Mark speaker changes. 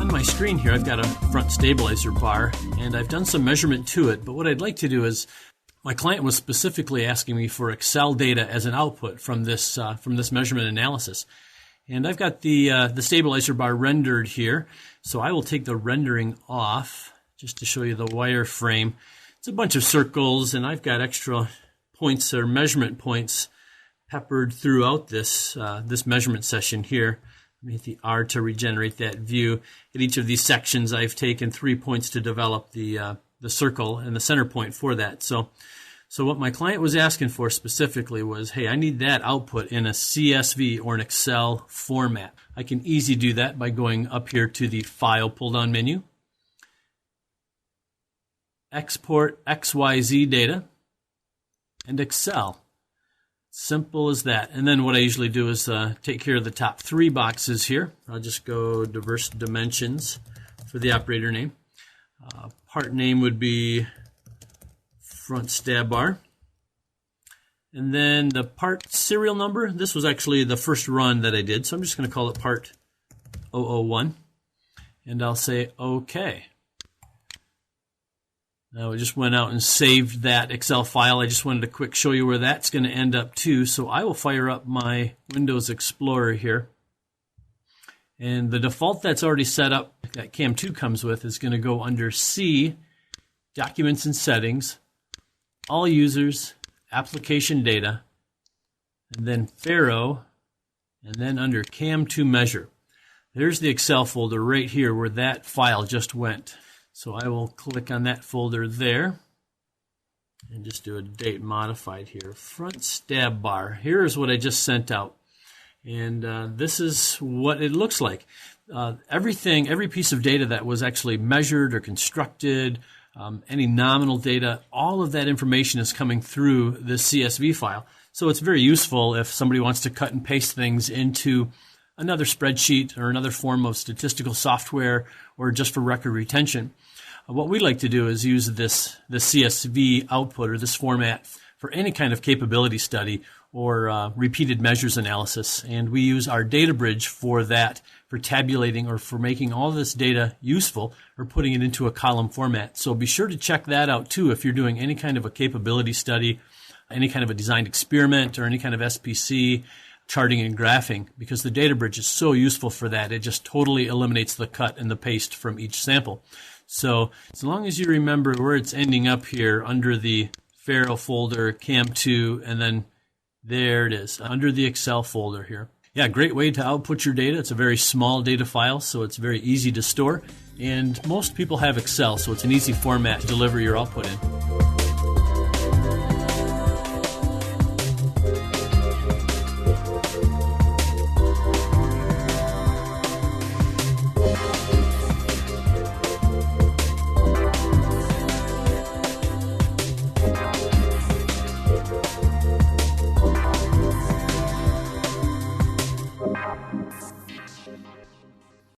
Speaker 1: On my screen here, I've got a front stabilizer bar, and I've done some measurement to it, but what I'd like to do is, my client was specifically asking me for Excel data as an output from this measurement analysis. And I've got the stabilizer bar rendered here, so I will take the rendering off just to show you the wireframe. It's a bunch of circles, and I've got extra points or measurement points peppered throughout this measurement session here. Let me hit the R to regenerate that view. At each of these sections, I've taken 3 points to develop the circle and the center point for that. So what my client was asking for specifically was, hey, I need that output in a CSV or an Excel format. I can easily do that by going up here to the File pull-down menu, Export XYZ data, and Excel. Simple as that. And then what I usually do is take care of the top 3 boxes here. I'll just go diverse dimensions for the operator name. Part name would be front stab bar. And then the part serial number, this was actually the first run that I did, so I'm just going to call it part 001. And I'll say OK. Now I just went out and saved that Excel file. I just wanted to quick show you where that's going to end up too. So I will fire up my Windows Explorer here. And the default that's already set up that CAM2 comes with is going to go under C, Documents and Settings, All Users, Application Data, and then Faro, and then under CAM2 Measure. There's the Excel folder right here where that file just went. So I will click on that folder there and just do a date modified here. Front stab bar. Here's what I just sent out. And this is what it looks like. Every piece of data that was actually measured or constructed, any nominal data, all of that information is coming through this CSV file. So it's very useful if somebody wants to cut and paste things into another spreadsheet or another form of statistical software or just for record retention. What we like to do is use this CSV output or this format for any kind of capability study or repeated measures analysis. And we use our data bridge for that, for tabulating or for making all this data useful or putting it into a column format. So be sure to check that out too if you're doing any kind of a capability study, any kind of a designed experiment, or any kind of SPC, charting and graphing, because the data bridge is so useful for that. It just totally eliminates the cut and the paste from each sample. So as long as you remember where it's ending up here under the Faro folder, CAM2, and then there it is, under the Excel folder here. Yeah, great way to output your data. It's a very small data file, so it's very easy to store. And most people have Excel, so it's an easy format to deliver your output in.